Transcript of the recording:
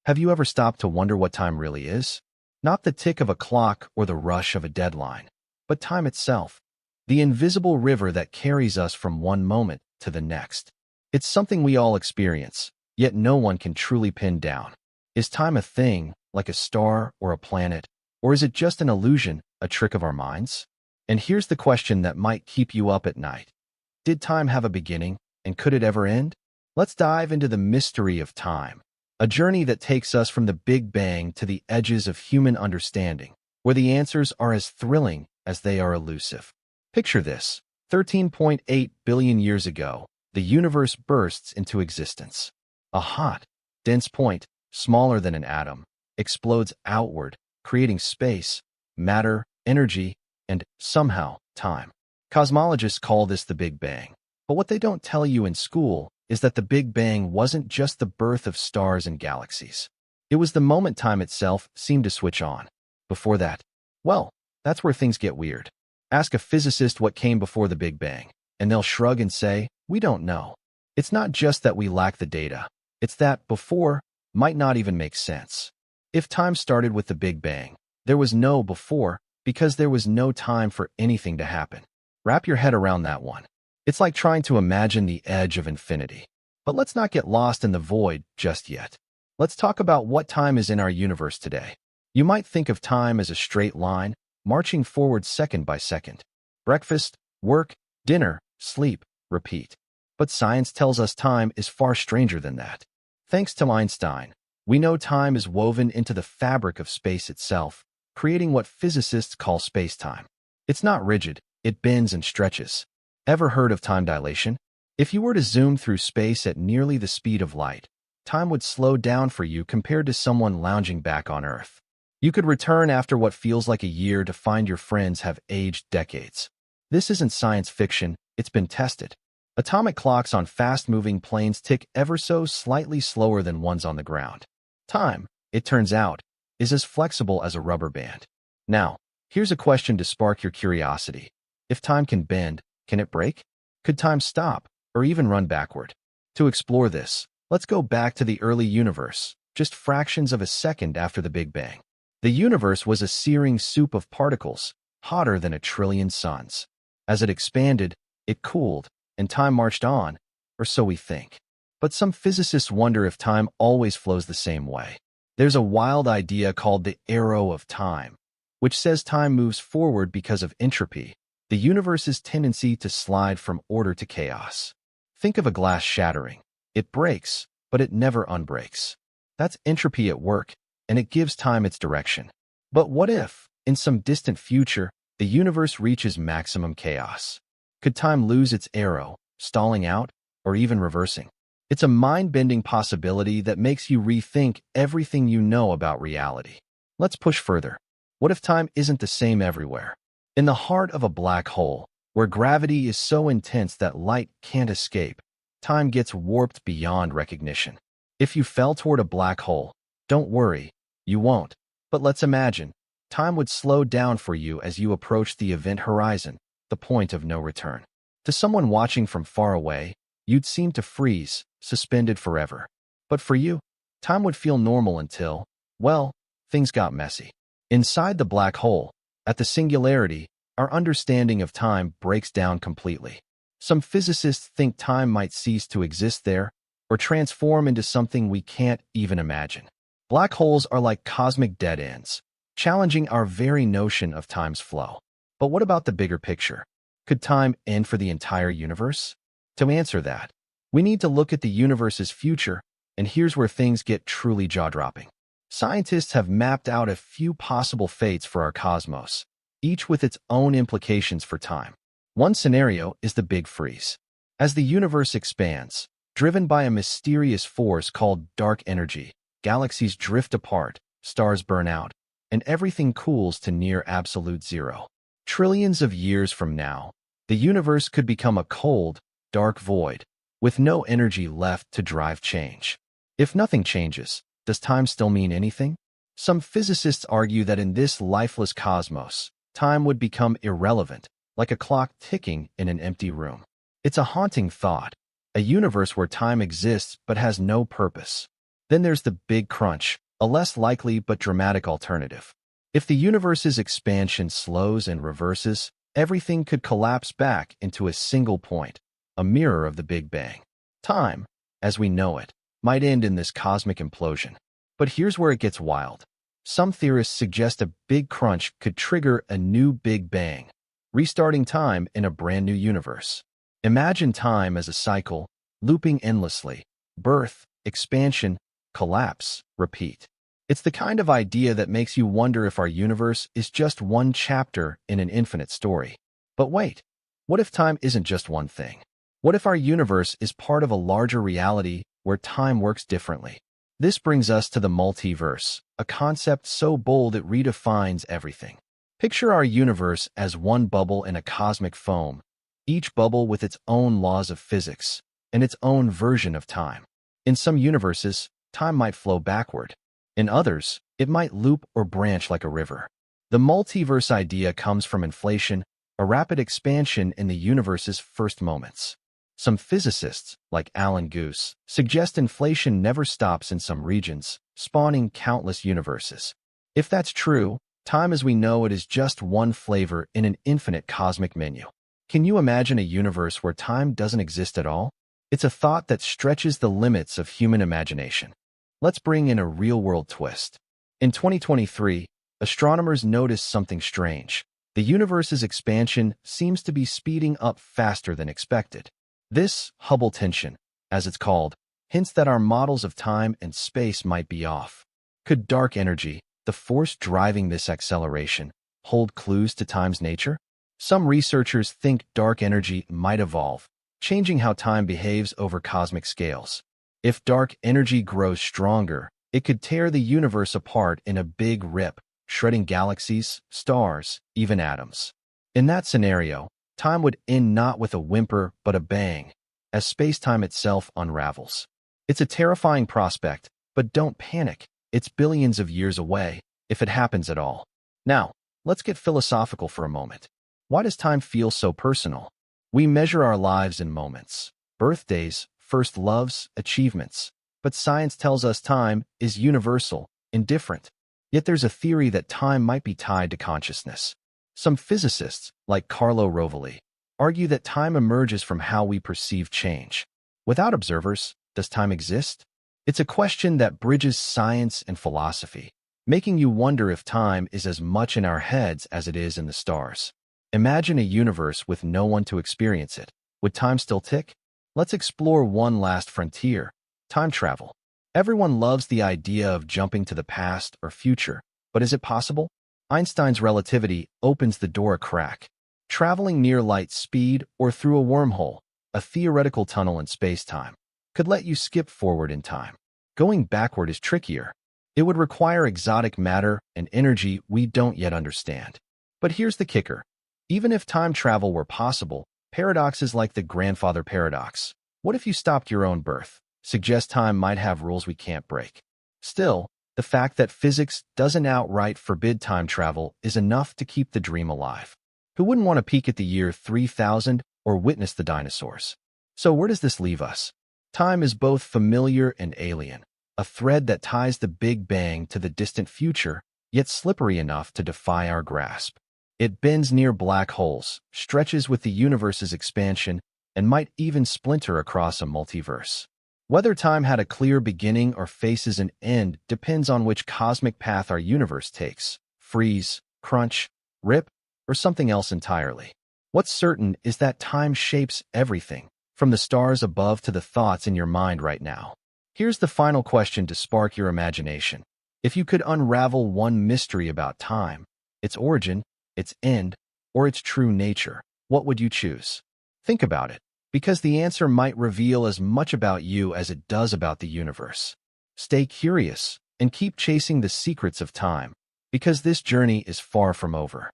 Have you ever stopped to wonder what time really is? Not the tick of a clock or the rush of a deadline, but time itself, the invisible river that carries us from one moment to the next. It's something we all experience, yet no one can truly pin down. Is time a thing, like a star or a planet, or is it just an illusion, a trick of our minds? And here's the question that might keep you up at night. Did time have a beginning, and could it ever end? Let's dive into the mystery of time, a journey that takes us from the Big Bang to the edges of human understanding, where the answers are as thrilling as they are elusive. Picture this: 13.8 billion years ago, the universe bursts into existence. A hot, dense point, smaller than an atom, explodes outward, creating space, matter, energy, and, somehow, time. Cosmologists call this the Big Bang. But what they don't tell you in school is that the Big Bang wasn't just the birth of stars and galaxies. It was the moment time itself seemed to switch on. Before that, well, that's where things get weird. Ask a physicist what came before the Big Bang, and they'll shrug and say, "We don't know." It's not just that we lack the data. It's that before might not even make sense. If time started with the Big Bang, there was no before because there was no time for anything to happen. Wrap your head around that one. It's like trying to imagine the edge of infinity. But let's not get lost in the void just yet. Let's talk about what time is in our universe today. You might think of time as a straight line, marching forward second by second. Breakfast, work, dinner, sleep, repeat. But science tells us time is far stranger than that. Thanks to Einstein, we know time is woven into the fabric of space itself, creating what physicists call spacetime. It's not rigid, it bends and stretches. Ever heard of time dilation? If you were to zoom through space at nearly the speed of light, time would slow down for you compared to someone lounging back on Earth. You could return after what feels like a year to find your friends have aged decades. This isn't science fiction, it's been tested. Atomic clocks on fast-moving planes tick ever so slightly slower than ones on the ground. Time, it turns out, is as flexible as a rubber band. Now, here's a question to spark your curiosity. If time can bend, can it break? Could time stop, or even run backward? To explore this, let's go back to the early universe, just fractions of a second after the Big Bang. The universe was a searing soup of particles, hotter than a trillion suns. As it expanded, it cooled, and time marched on, or so we think. But some physicists wonder if time always flows the same way. There's a wild idea called the arrow of time, which says time moves forward because of entropy, the universe's tendency to slide from order to chaos. Think of a glass shattering. It breaks, but it never unbreaks. That's entropy at work, and it gives time its direction. But what if, in some distant future, the universe reaches maximum chaos? Could time lose its arrow, stalling out, or even reversing? It's a mind-bending possibility that makes you rethink everything you know about reality. Let's push further. What if time isn't the same everywhere? In the heart of a black hole, where gravity is so intense that light can't escape, time gets warped beyond recognition. If you fell toward a black hole, don't worry, you won't. But let's imagine, time would slow down for you as you approach the event horizon, the point of no return. To someone watching from far away, you'd seem to freeze, suspended forever. But for you, time would feel normal until, well, things got messy. Inside the black hole, at the singularity, our understanding of time breaks down completely. Some physicists think time might cease to exist there, or transform into something we can't even imagine. Black holes are like cosmic dead ends, challenging our very notion of time's flow. But what about the bigger picture? Could time end for the entire universe? To answer that, we need to look at the universe's future, and here's where things get truly jaw-dropping. Scientists have mapped out a few possible fates for our cosmos, each with its own implications for time. One scenario is the Big Freeze. As the universe expands, driven by a mysterious force called dark energy, galaxies drift apart, stars burn out, and everything cools to near absolute zero. Trillions of years from now, the universe could become a cold, dark void, with no energy left to drive change. If nothing changes, does time still mean anything? Some physicists argue that in this lifeless cosmos, time would become irrelevant, like a clock ticking in an empty room. It's a haunting thought, a universe where time exists but has no purpose. Then there's the Big Crunch, a less likely but dramatic alternative. If the universe's expansion slows and reverses, everything could collapse back into a single point, a mirror of the Big Bang. Time, as we know it, might end in this cosmic implosion. But here's where it gets wild. Some theorists suggest a Big Crunch could trigger a new Big Bang, restarting time in a brand new universe. Imagine time as a cycle, looping endlessly. Birth, expansion, collapse, repeat. It's the kind of idea that makes you wonder if our universe is just one chapter in an infinite story. But wait, what if time isn't just one thing? What if our universe is part of a larger reality where time works differently? This brings us to the multiverse, a concept so bold it redefines everything. Picture our universe as one bubble in a cosmic foam, each bubble with its own laws of physics and its own version of time. In some universes, time might flow backward. In others, it might loop or branch like a river. The multiverse idea comes from inflation, a rapid expansion in the universe's first moments. Some physicists, like Alan Guth, suggest inflation never stops in some regions, spawning countless universes. If that's true, time as we know it is just one flavor in an infinite cosmic menu. Can you imagine a universe where time doesn't exist at all? It's a thought that stretches the limits of human imagination. Let's bring in a real-world twist. In 2023, astronomers noticed something strange. The universe's expansion seems to be speeding up faster than expected. This Hubble tension, as it's called, hints that our models of time and space might be off. Could dark energy, the force driving this acceleration, hold clues to time's nature? Some researchers think dark energy might evolve, changing how time behaves over cosmic scales. If dark energy grows stronger, it could tear the universe apart in a big rip, shredding galaxies, stars, even atoms. In that scenario, time would end not with a whimper but a bang, as space-time itself unravels. It's a terrifying prospect, but don't panic. It's billions of years away, if it happens at all. Now, let's get philosophical for a moment. Why does time feel so personal? We measure our lives in moments. Birthdays, first loves, achievements. But science tells us time is universal, indifferent. Yet there's a theory that time might be tied to consciousness. Some physicists, like Carlo Rovelli, argue that time emerges from how we perceive change. Without observers, does time exist? It's a question that bridges science and philosophy, making you wonder if time is as much in our heads as it is in the stars. Imagine a universe with no one to experience it. Would time still tick? Let's explore one last frontier, time travel. Everyone loves the idea of jumping to the past or future, but is it possible? Einstein's relativity opens the door a crack. Traveling near light speed or through a wormhole, a theoretical tunnel in space-time, could let you skip forward in time. Going backward is trickier. It would require exotic matter and energy we don't yet understand. But here's the kicker. Even if time travel were possible, paradoxes like the grandfather paradox, what if you stopped your own birth, suggest time might have rules we can't break. Still, the fact that physics doesn't outright forbid time travel is enough to keep the dream alive. Who wouldn't want to peek at the year 3000 or witness the dinosaurs? So where does this leave us? Time is both familiar and alien, a thread that ties the Big Bang to the distant future, yet slippery enough to defy our grasp. It bends near black holes, stretches with the universe's expansion, and might even splinter across a multiverse. Whether time had a clear beginning or faces an end depends on which cosmic path our universe takes: freeze, crunch, rip, or something else entirely. What's certain is that time shapes everything, from the stars above to the thoughts in your mind right now. Here's the final question to spark your imagination. If you could unravel one mystery about time, its origin, its end, or its true nature, what would you choose? Think about it, because the answer might reveal as much about you as it does about the universe. Stay curious and keep chasing the secrets of time, because this journey is far from over.